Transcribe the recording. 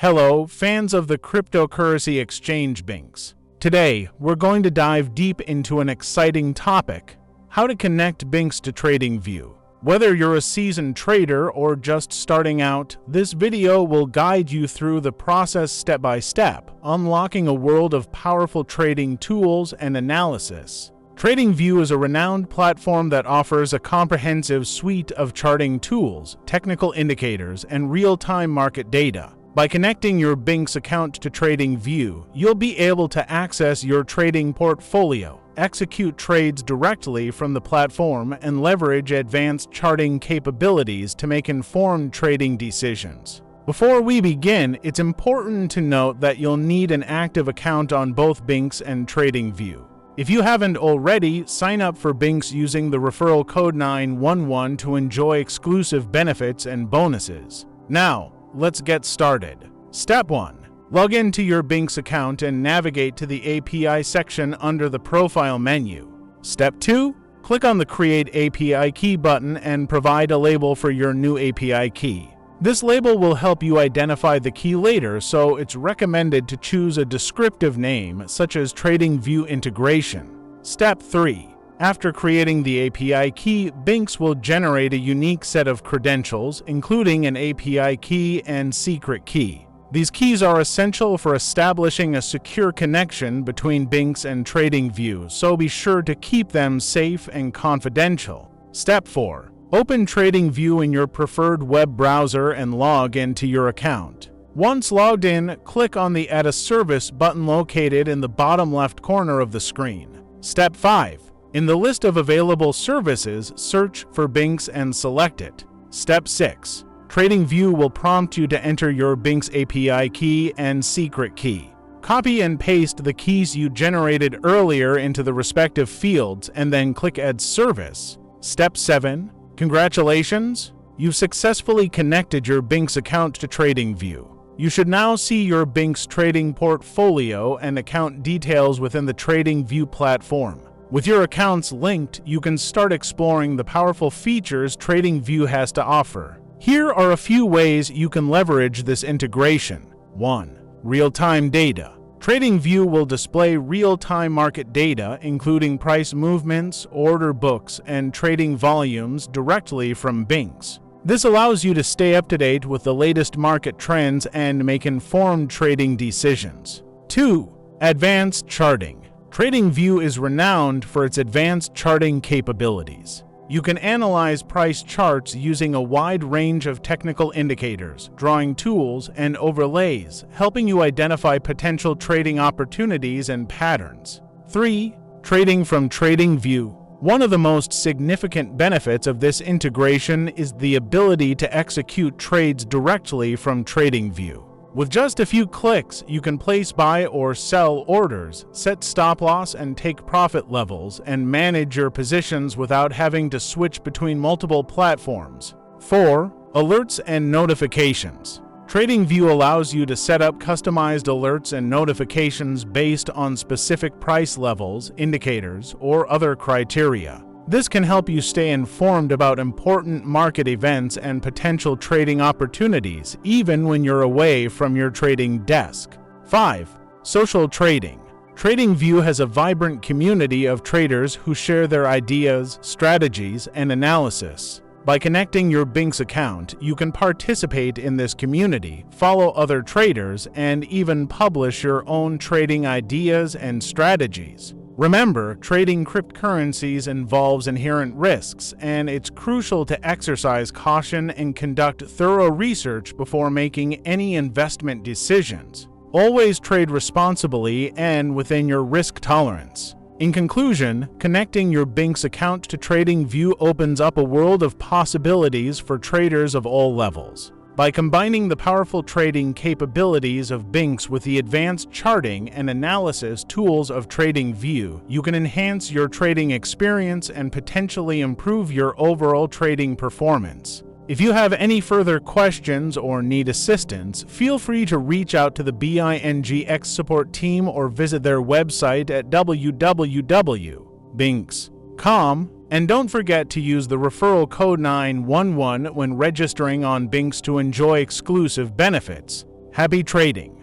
Hello, fans of the cryptocurrency exchange BingX. Today, we're going to dive deep into an exciting topic: how to connect BingX to TradingView. Whether you're a seasoned trader or just starting out, this video will guide you through the process step by step, unlocking a world of powerful trading tools and analysis. TradingView is a renowned platform that offers a comprehensive suite of charting tools, technical indicators, and real-time market data. By connecting your BingX account to TradingView, you'll be able to access your trading portfolio, execute trades directly from the platform, and leverage advanced charting capabilities to make informed trading decisions. Before we begin, it's important to note that you'll need an active account on both BingX and TradingView. If you haven't already, sign up for BingX using the referral code 911 to enjoy exclusive benefits and bonuses. Now, let's get started. Step 1. Log into your BingX account and navigate to the API section under the Profile menu. Step 2. Click on the Create API Key button and provide a label for your new API key. This label will help you identify the key later, so it's recommended to choose a descriptive name, such as TradingView Integration. Step 3. After creating the API key, BingX will generate a unique set of credentials, including an API key and secret key. These keys are essential for establishing a secure connection between BingX and TradingView, so be sure to keep them safe and confidential. Step 4. Open TradingView in your preferred web browser and log into your account. Once logged in, click on the Add a Service button located in the bottom left corner of the screen. Step 5. In the list of available services, search for BingX and select it. Step 6. TradingView will prompt you to enter your BingX API key and secret key. Copy and paste the keys you generated earlier into the respective fields and then click Add Service. Step 7. Congratulations! You've successfully connected your BingX account to TradingView. You should now see your BingX trading portfolio and account details within the TradingView platform. With your accounts linked, you can start exploring the powerful features TradingView has to offer. Here are a few ways you can leverage this integration. 1. Real-time data. TradingView will display real-time market data, including price movements, order books, and trading volumes directly from BingX. This allows you to stay up to date with the latest market trends and make informed trading decisions. 2. Advanced charting. TradingView is renowned for its advanced charting capabilities. You can analyze price charts using a wide range of technical indicators, drawing tools, and overlays, helping you identify potential trading opportunities and patterns. 3. Trading from TradingView. One of the most significant benefits of this integration is the ability to execute trades directly from TradingView. With just a few clicks, you can place buy or sell orders, set stop loss and take profit levels, and manage your positions without having to switch between multiple platforms. 4. Alerts and notifications. TradingView allows you to set up customized alerts and notifications based on specific price levels, indicators, or other criteria. This can help you stay informed about important market events and potential trading opportunities, even when you're away from your trading desk. 5. Social trading. TradingView has a vibrant community of traders who share their ideas, strategies, and analysis. By connecting your BingX account, you can participate in this community, follow other traders, and even publish your own trading ideas and strategies. Remember, trading cryptocurrencies involves inherent risks, and it's crucial to exercise caution and conduct thorough research before making any investment decisions. Always trade responsibly and within your risk tolerance. In conclusion, connecting your BingX account to TradingView opens up a world of possibilities for traders of all levels. By combining the powerful trading capabilities of BingX with the advanced charting and analysis tools of TradingView, you can enhance your trading experience and potentially improve your overall trading performance. If you have any further questions or need assistance, feel free to reach out to the BingX support team or visit their website at www.bingx.com. And don't forget to use the referral code 911 when registering on BingX to enjoy exclusive benefits. Happy trading!